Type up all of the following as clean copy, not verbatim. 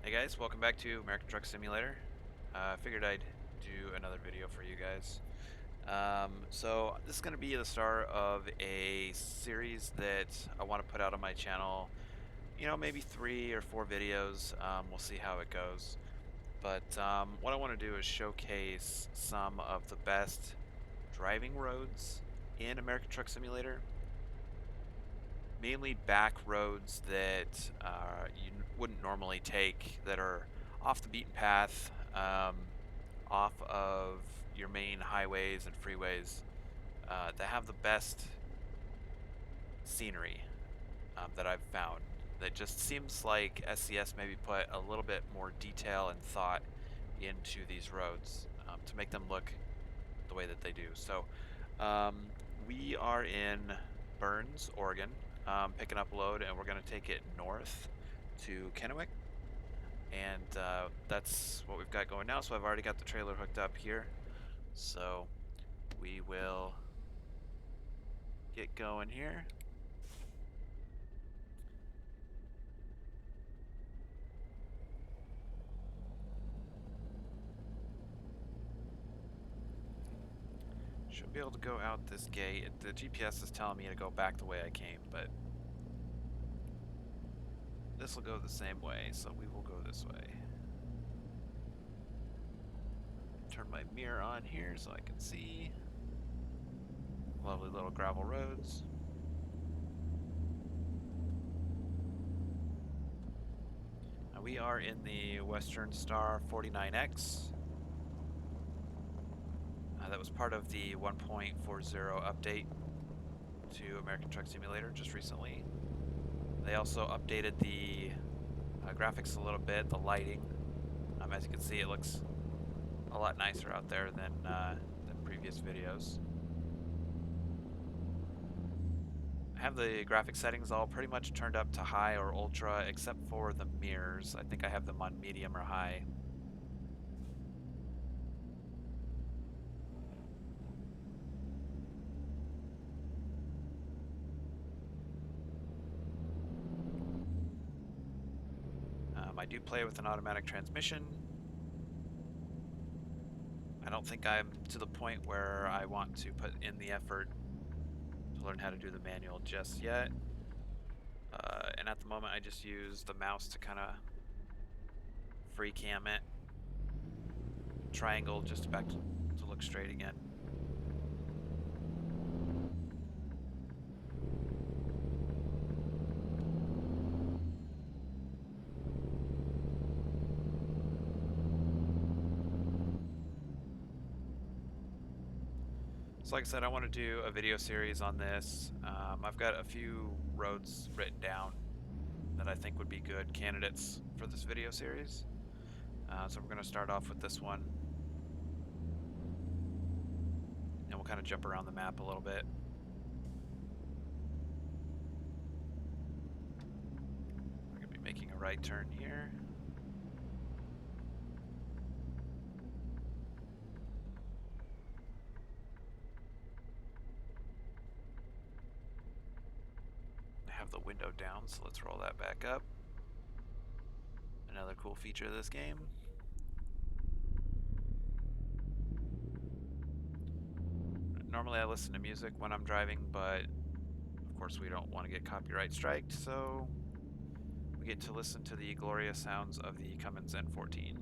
Hey guys, welcome back to American Truck Simulator. Figured I'd do another video for you guys. So this is going to be the start of a series that I want to put out on my channel. You know, maybe 3 or 4 videos. We'll see how it goes. But what I want to do is showcase some of the best driving roads in American Truck Simulator. Mainly back roads that you wouldn't normally take, that are off the beaten path, off of your main highways and freeways, that have the best scenery that I've found. That just seems like SCS maybe put a little bit more detail and thought into these roads to make them look the way that they do. So we are in Burns, Oregon, picking up load, and we're going to take it north to Kennewick. And that's what we've got going now. So I've already got the trailer hooked up here. So we will get going here. Should be able to go out this gate. The GPS is telling me to go back the way I came, but this will go the same way, so we will go this way. Turn my mirror on here so I can see. Lovely little gravel roads. Now we are in the Western Star 49X. That was part of the 1.40 update to American Truck Simulator just recently. They also updated the graphics a little bit, the lighting. As you can see, it looks a lot nicer out there than previous videos. I have the graphic settings all pretty much turned up to high or ultra, except for the mirrors. I think I have them on medium or high. I do play with an automatic transmission. I don't think I'm to the point where I want to put in the effort to learn how to do the manual just yet. And at the moment I just use the mouse to kind of free cam it. Triangle just back to look straight again. So like I said, I want to do a video series on this. I've got a few roads written down that I think would be good candidates for this video series. So we're going to start off with this one. And we'll kind of jump around the map a little bit. We're going to be making a right turn here. Have the window down, so let's roll that back up. Another cool feature of this game. Normally I listen to music when I'm driving, but of course we don't want to get copyright striked, so we get to listen to the glorious sounds of the Cummins N14.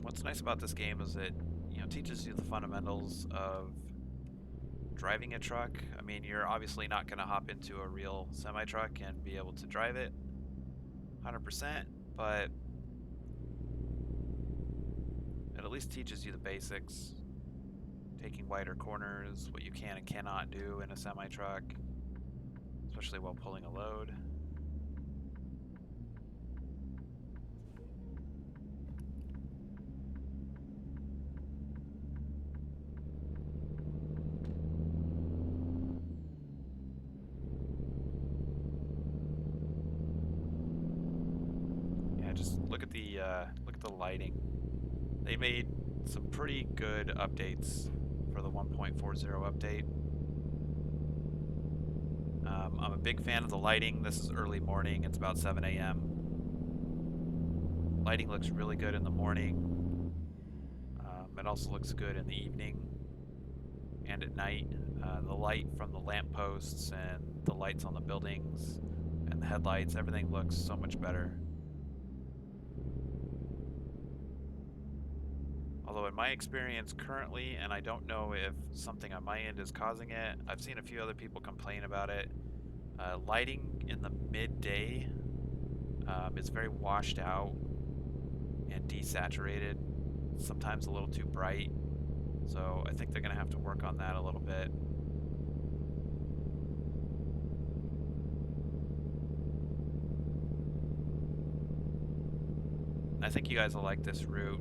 What's nice about this game is it, teaches you the fundamentals of driving a truck. I mean, you're obviously not going to hop into a real semi-truck and be able to drive it 100%, but it at least teaches you the basics. Taking wider corners, what you can and cannot do in a semi-truck, especially while pulling a load. look at the lighting. They made some pretty good updates for the 1.40 update. I'm a big fan of the lighting. This is early morning. It's about 7 a.m. Lighting looks really good in the morning. It also looks good in the evening and at night. The light from the lampposts and the lights on the buildings and the headlights, everything looks so much better. Although in my experience currently, and I don't know if something on my end is causing it, I've seen a few other people complain about it. Lighting in the midday is very washed out and desaturated, sometimes a little too bright. So I think they're going to have to work on that a little bit. I think you guys will like this route.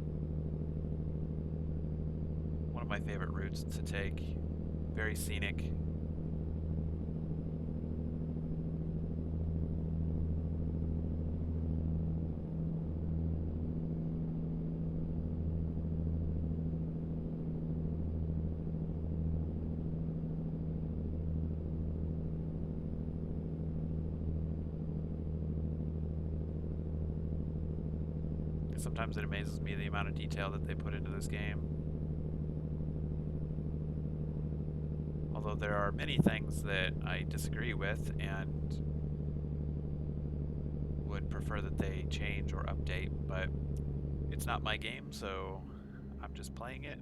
One of my favorite routes to take. Very scenic. Sometimes it amazes me the amount of detail that they put into this game. Although there are many things that I disagree with and would prefer that they change or update, but it's not my game, so I'm just playing it.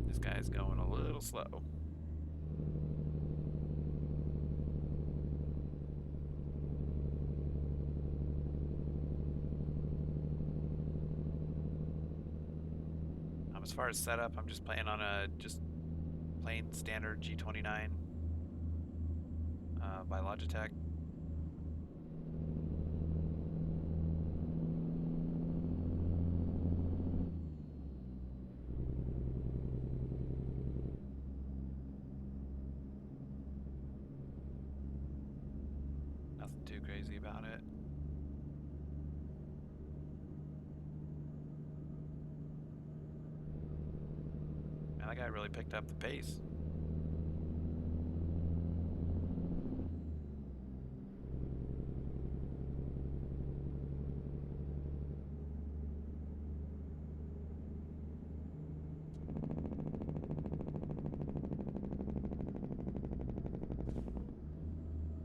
This guy's going a little slow. As far as setup, I'm just playing on a plain standard G29 by Logitech. Nothing too crazy about it. Man, that guy really picked up the pace.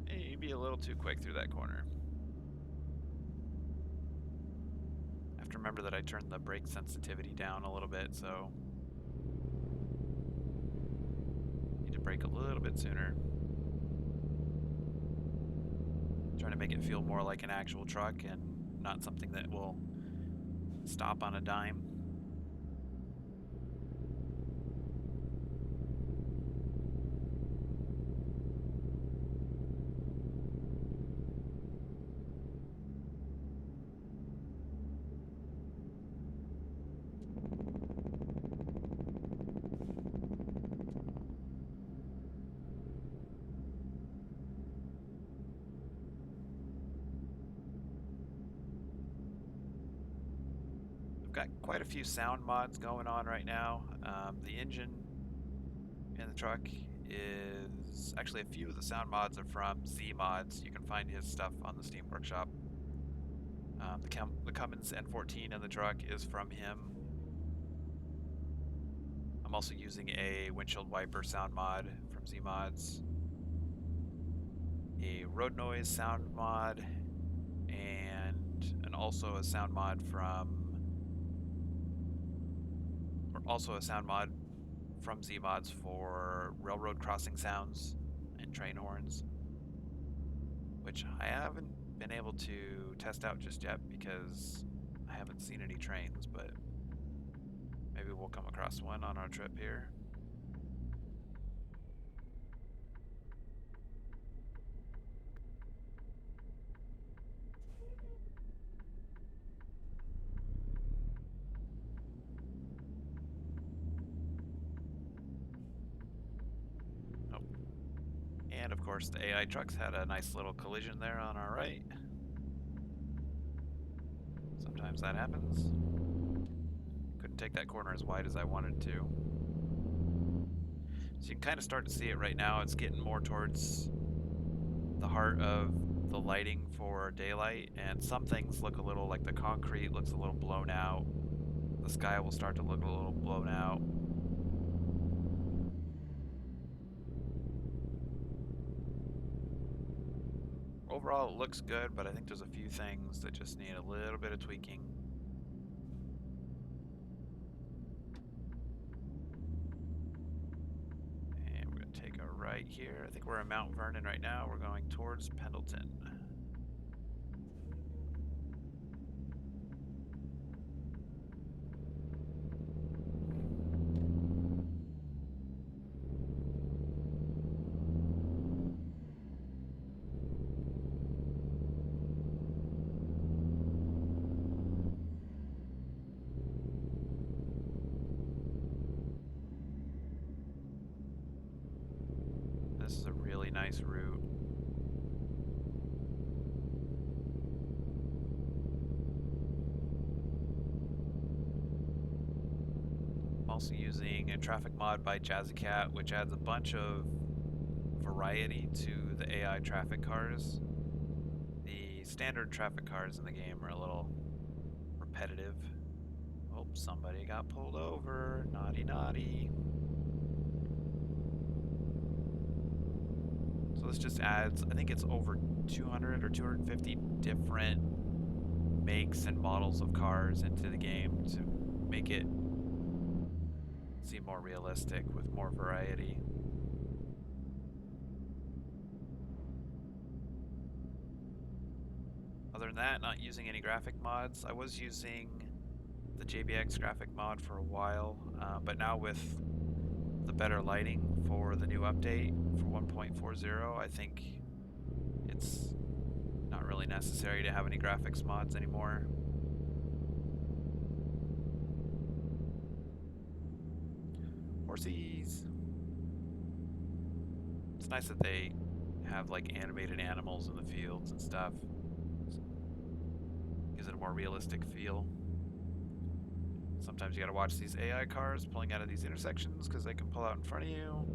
Maybe a little too quick through that corner. I have to remember that I turned the brake sensitivity down a little bit, so need to brake a little bit sooner. Trying to make it feel more like an actual truck and not something that will stop on a dime. Got quite a few sound mods going on right now. The engine in the truck is actually a few of the sound mods are from Z Mods. You can find his stuff on the Steam Workshop. The Cummins N14 in the truck is from him. I'm also using a windshield wiper sound mod from Z Mods, a road noise sound mod, and also a sound mod from Z Mods for railroad crossing sounds and train horns, which I haven't been able to test out just yet because I haven't seen any trains, but Maybe we'll come across one on our trip here. Nope. And of course, the AI trucks had a nice little collision there on our right. Sometimes that happens. Couldn't take that corner as wide as I wanted to. So you can kind of start to see it right now. It's getting more towards the heart of the lighting for daylight, and some things look a little like the concrete looks a little blown out. The sky will start to look a little blown out. Overall, it looks good, but I think there's a few things that just need a little bit of tweaking. And we're going to take a right here. I think we're in Mount Vernon right now. We're going towards Pendleton. This is a really nice route. I'm also using a traffic mod by JazzyCat, which adds a bunch of variety to the AI traffic cars. The standard traffic cars in the game are a little repetitive. Oh, somebody got pulled over. Naughty, naughty. So this just adds, I think it's over 200 or 250 different makes and models of cars into the game to make it seem more realistic with more variety. Other than that, not using any graphic mods. I was using the JBX graphic mod for a while, but now with the better lighting for the new update for 1.40, I think it's not really necessary to have any graphics mods anymore. Horsies! It's nice that they have like animated animals in the fields and stuff. Gives it a more realistic feel. Sometimes you gotta watch these AI cars pulling out of these intersections because they can pull out in front of you.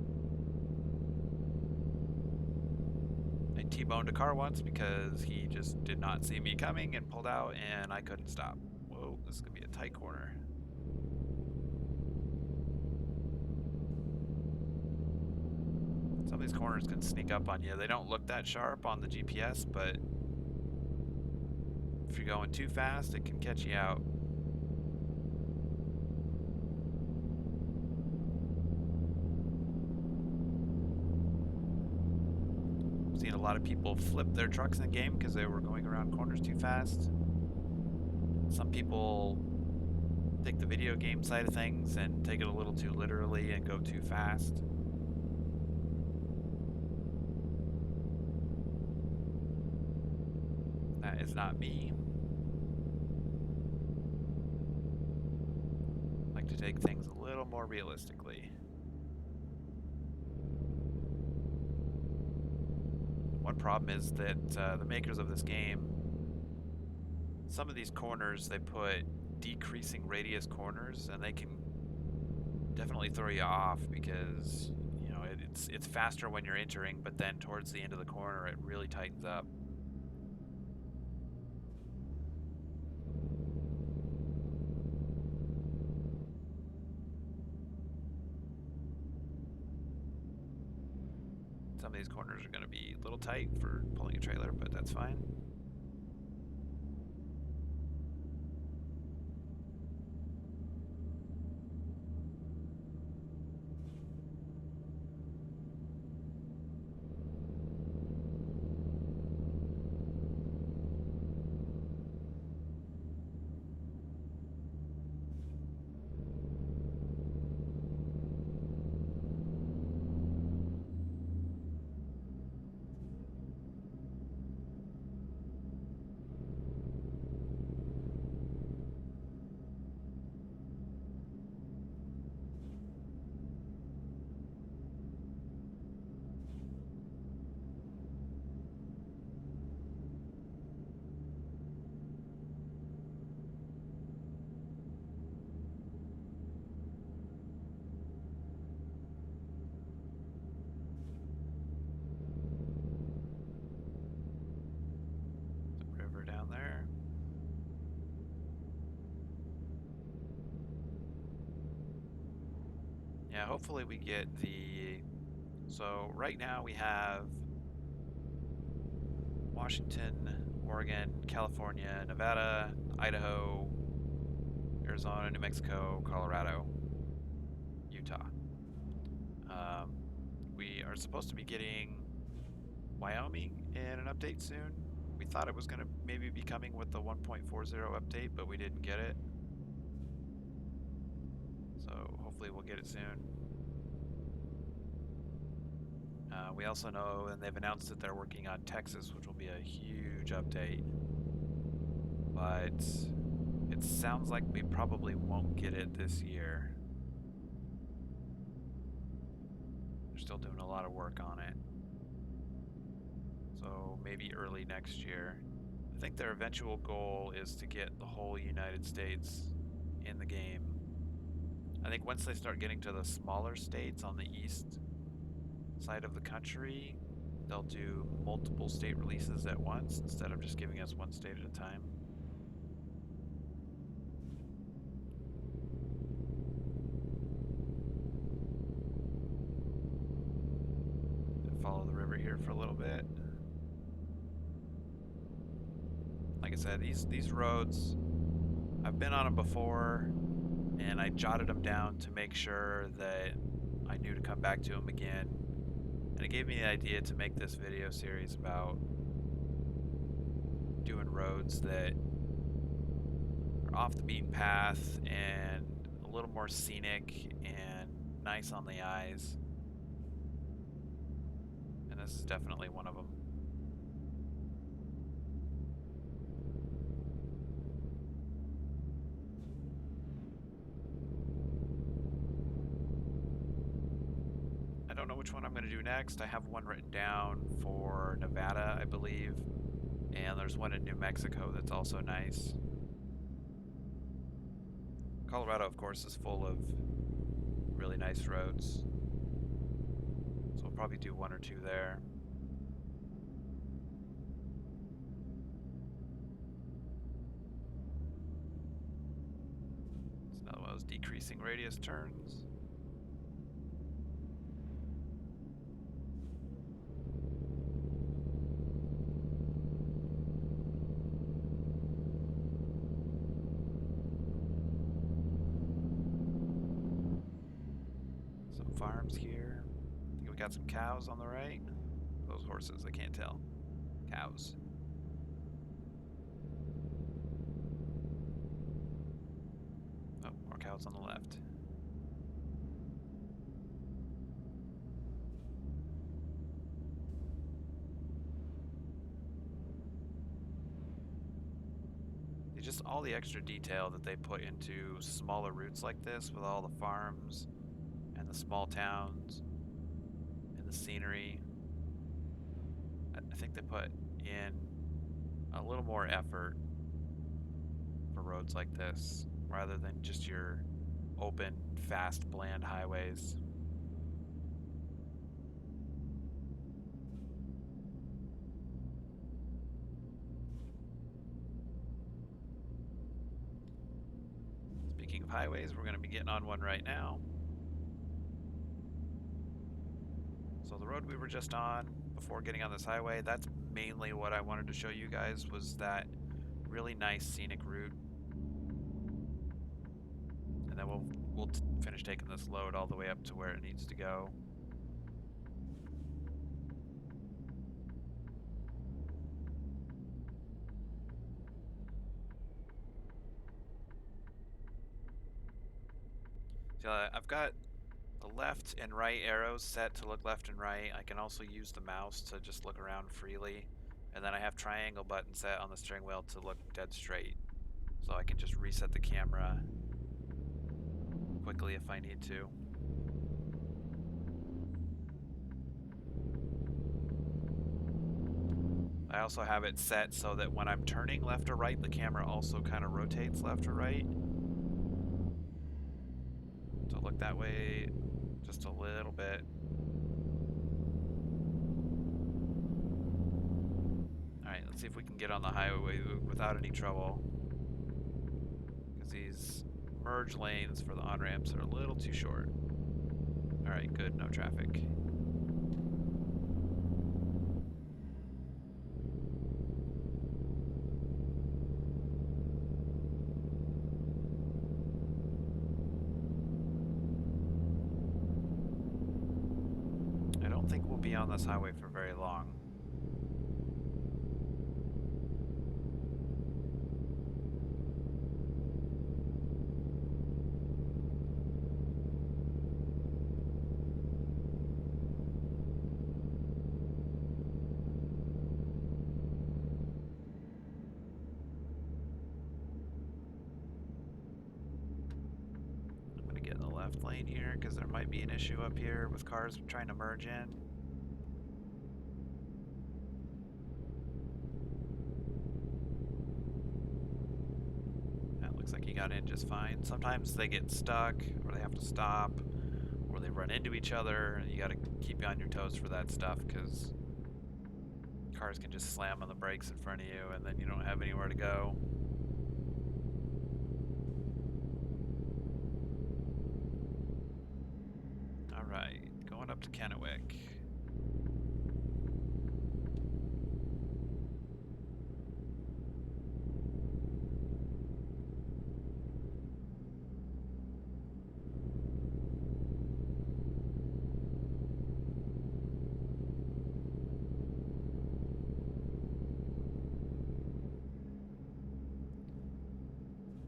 I T-boned a car once because he just did not see me coming and pulled out and I couldn't stop. Whoa, this is gonna be a tight corner. Some of these corners can sneak up on you. They don't look that sharp on the GPS, but if you're going too fast, it can catch you out. Seen a lot of people flip their trucks in the game because they were going around corners too fast. Some people take the video game side of things and take it a little too literally and go too fast. That is not me. I like to take things a little more realistically. One problem is that the makers of this game, some of these corners, they put decreasing radius corners, and they can definitely throw you off because, you know, it's faster when you're entering, but then towards the end of the corner, it really tightens up. Some of these corners are going to be a little tight for pulling a trailer, but that's fine. river down there. Yeah, hopefully we get the... So right now we have Washington, Oregon, California, Nevada, Idaho, Arizona, New Mexico, Colorado, Utah. We are supposed to be getting Wyoming in an update soon. We thought it was going to maybe be coming with the 1.40 update, but we didn't get it. So hopefully we'll get it soon. We also know, and they've announced that they're working on Texas, which will be a huge update. But it sounds like we probably won't get it this year. They're still doing a lot of work on it. So maybe early next year. I think their eventual goal is to get the whole United States in the game. I think once they start getting to the smaller states on the east side of the country, they'll do multiple state releases at once instead of just giving us one state at a time. Follow the river here for a little bit. Like I said, these roads, I've been on them before, and I jotted them down to make sure that I knew to come back to them again. And it gave me the idea to make this video series about doing roads that are off the beaten path and a little more scenic and nice on the eyes. And this is definitely one of them. I don't know which one I'm going to do next. I have one written down for Nevada, I believe. And there's one in New Mexico that's also nice. Colorado, of course, is full of really nice roads. So we'll probably do one or two there. It's another one of those decreasing radius turns. Farms here. I think we got some cows on the right. Those horses, I can't tell. Cows. Oh, more cows on the left. Just all the extra detail that they put into smaller routes like this with all the farms and the small towns and the scenery. I think they put in a little more effort for roads like this rather than just your open, fast, bland highways. Speaking of highways, we're going to be getting on one right now. So the road we were just on before getting on this highway, that's mainly what I wanted to show you guys, was that really nice scenic route. And then we'll finish taking this load all the way up to where it needs to go. So I've got the left and right arrows set to look left and right. I can also use the mouse to just look around freely. And then I have triangle button set on the steering wheel to look dead straight. So I can just reset the camera quickly if I need to. I also have it set so that when I'm turning left or right, the camera also kind of rotates left or right. To look that way just a little bit. Alright, Let's see if we can get on the highway without any trouble. Because these merge lanes for the on-ramps are a little too short. Alright, good, no traffic. I don't think we'll be on this highway for very long. Left lane here because there might be an issue up here with cars trying to merge in. That looks like he got in just fine. Sometimes they get stuck or they have to stop or they run into each other, and you got to keep you on your toes for that stuff because cars can just slam on the brakes in front of you and then you don't have anywhere to go. Alright, going up to Kennewick.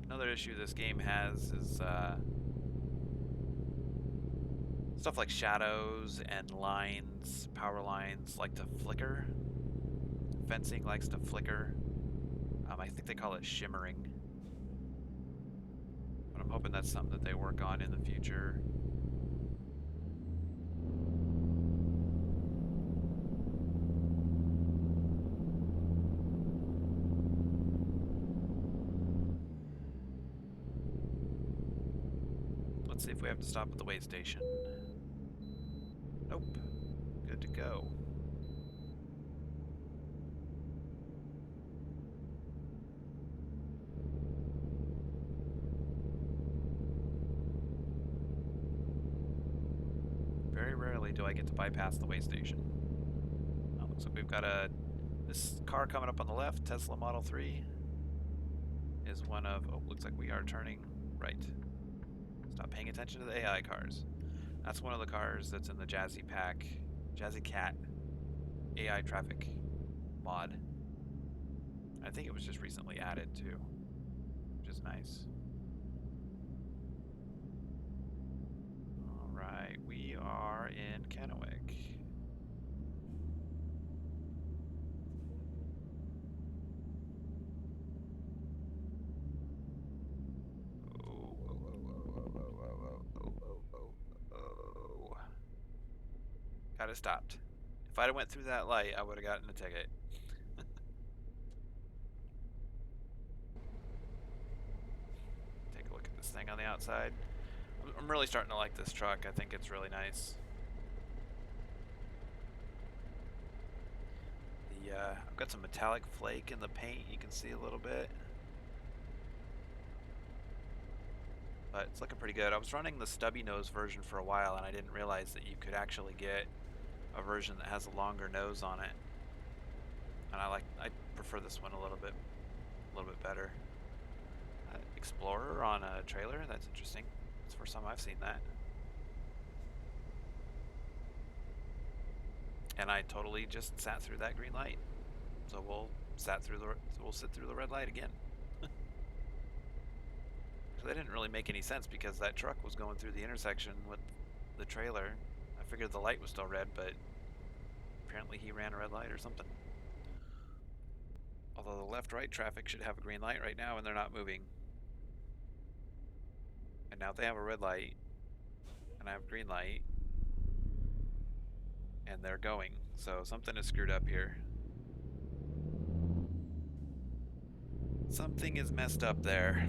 Another issue this game has is stuff like shadows and lines, power lines like to flicker. Fencing likes to flicker. I think they call it shimmering. But I'm hoping that's something that they work on in the future. Let's see if we have to stop at the weigh station. Nope. Good to go. Very rarely do I get to bypass the weigh station. Looks like we've got this car coming up on the left, Tesla Model 3, is one of, oh, looks like we are turning right. Stop paying attention to the AI cars. That's one of the cars that's in the Jazzy Cat AI traffic mod. I think it was just recently added too, which is nice. Alright, we are in Kennewick. Got it stopped. If I'd have went through that light, I would have gotten a ticket. Take a look at this thing on the outside. I'm really starting to like this truck. I think it's really nice. I've got some metallic flake in the paint. You can see a little bit. But it's looking pretty good. I was running the stubby nose version for a while and I didn't realize that you could actually get a version that has a longer nose on it. And I prefer this one a little bit better. Explorer on a trailer, that's interesting. It's the first time I've seen that. And I totally just sat through that green light. So we'll sit through the red light again. So that didn't really make any sense because that truck was going through the intersection with the trailer. I figured the light was still red, but apparently he ran a red light or something. Although the left-right traffic should have a green light right now and they're not moving. And now they have a red light and I have a green light and they're going. So something is screwed up here. Something is messed up there.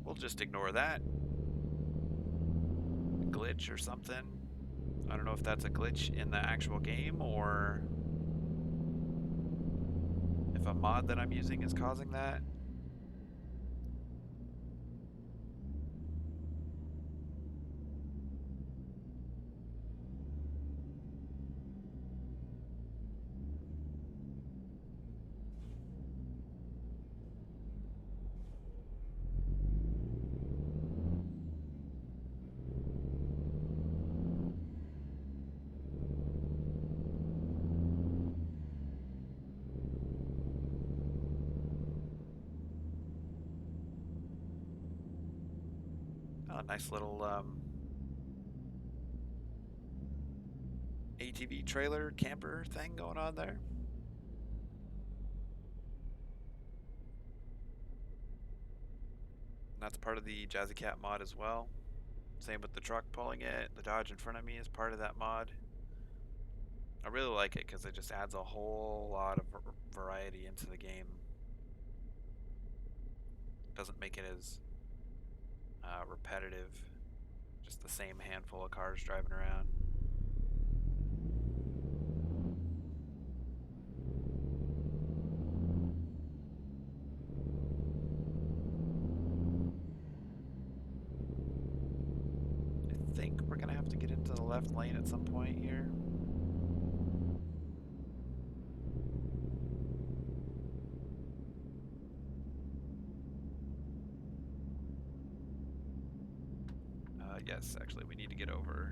We'll just ignore that. Glitch or something. I don't know if that's a glitch in the actual game or if if a mod that I'm using is causing that. Oh, nice little ATV trailer camper thing going on there. And that's part of the Jazzy Cat mod as well. Same with the truck pulling it. The Dodge in front of me is part of that mod. I really like it because it just adds a whole lot of variety into the game. Doesn't make it as repetitive. Just the same handful of cars driving around. I think we're gonna have to get into the left lane at some point here. Yes, actually, we need to get over.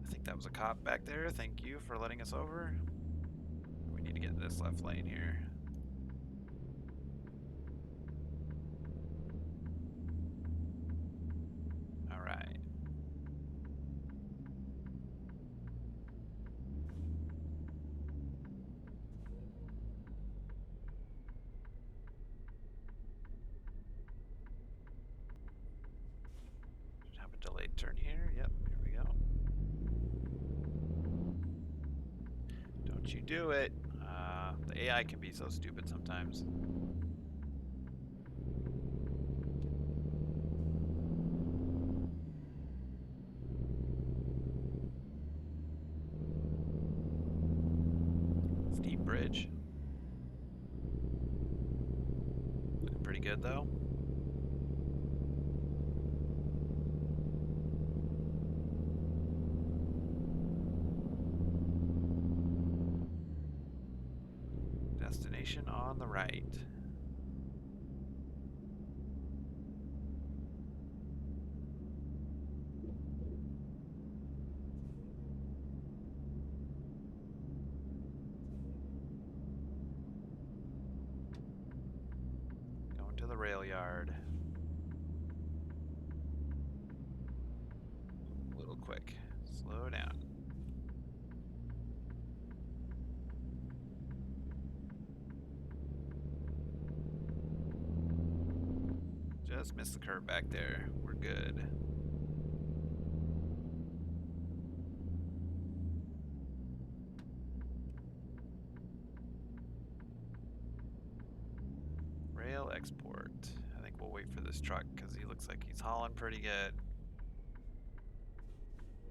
I think that was a cop back there. Thank you for letting us over. We need to get in this left lane here. All right. Should have a delayed turn here. Yep, here we go. Don't you do it. The AI can be so stupid sometimes. Steep bridge. Looking pretty good though. Destination on the right. Going to the rail yard. A little quick. Slow down. Just missed the curve back there. We're good. Rail export. I think we'll wait for this truck because he looks like he's hauling pretty good.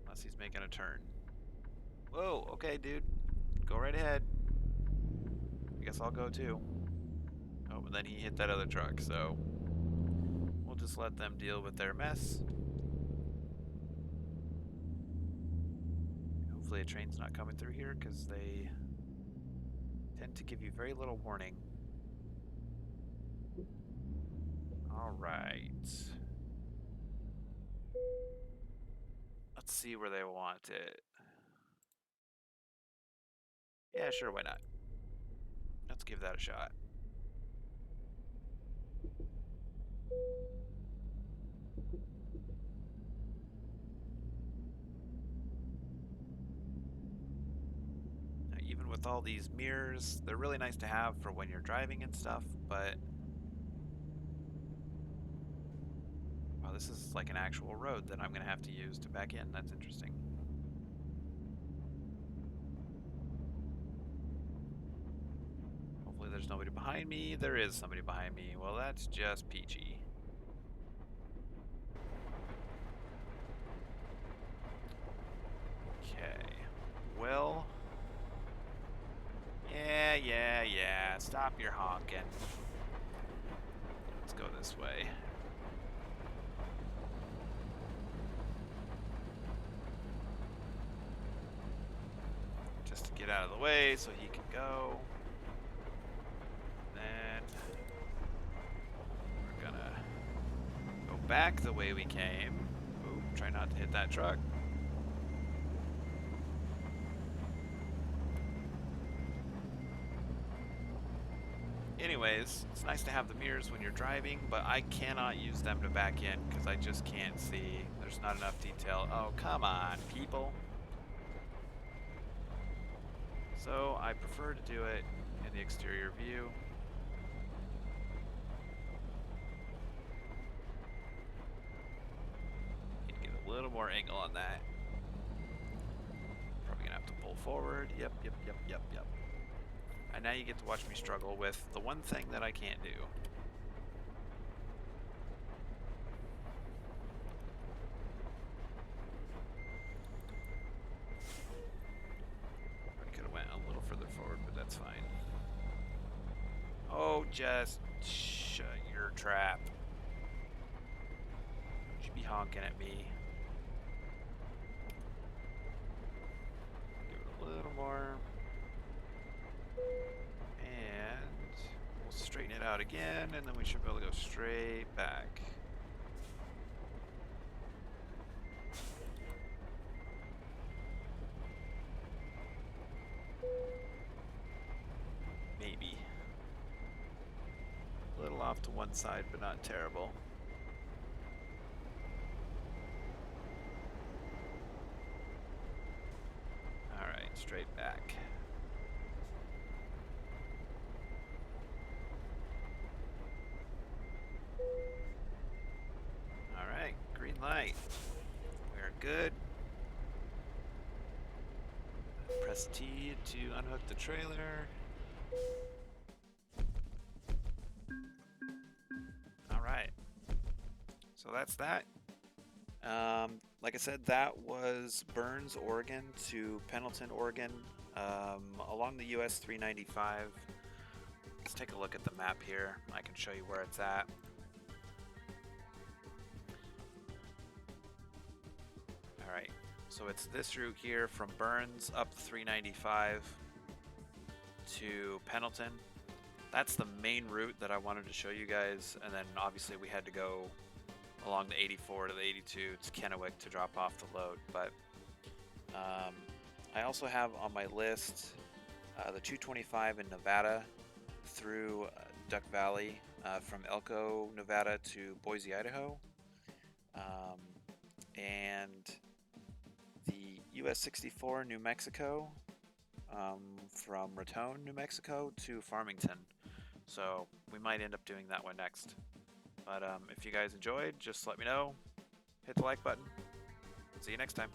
Unless he's making a turn. Whoa, okay, dude. Go right ahead. I guess I'll go too. Oh, but then he hit that other truck, so we'll just let them deal with their mess. Hopefully a train's not coming through here because they tend to give you very little warning. All right. Let's see where they want it. Yeah, sure, why not? Let's give that a shot. Now, even with all these mirrors, they're really nice to have for when you're driving and stuff, but wow, this is like an actual road that I'm gonna have to use to back in. That's interesting. Hopefully there's nobody behind me. There is somebody behind me. Well, that's just peachy. Okay. will. Yeah. Stop your honking. Let's go this way. Just to get out of the way so he can go. Then we're gonna go back the way we came. Ooh, try not to hit that truck. Anyways, it's nice to have the mirrors when you're driving, but I cannot use them to back in because I just can't see. There's not enough detail. Oh, come on, people. So I prefer to do it in the exterior view. Need to get a little more angle on that. Probably gonna have to pull forward. Yep. And now you get to watch me struggle with the one thing that I can't do. I could have went a little further forward, but that's fine. Oh, just shut your trap. You should be honking at me. Give it a little more. And we'll straighten it out again, and then we should be able to go straight back. Maybe. A little off to one side, but not terrible. Alright, straight back. Alright, green light. We're good. Press T to unhook the trailer. Alright. So that's that. Like I said, that was Burns, Oregon to Pendleton, Oregon, along the US395. Let's take a look at the map here. I can show you where it's at. Alright, so it's this route here from Burns up 395 to Pendleton. That's the main route that I wanted to show you guys, and then obviously we had to go along the 84 to the 82 to Kennewick to drop off the load. But I also have on my list the 225 in Nevada through Duck Valley, from Elko, Nevada to Boise, Idaho, and the US 64 New Mexico, from Raton, New Mexico to Farmington. So we might end up doing that one next. But if you guys enjoyed, just let me know. Hit the like button. See you next time.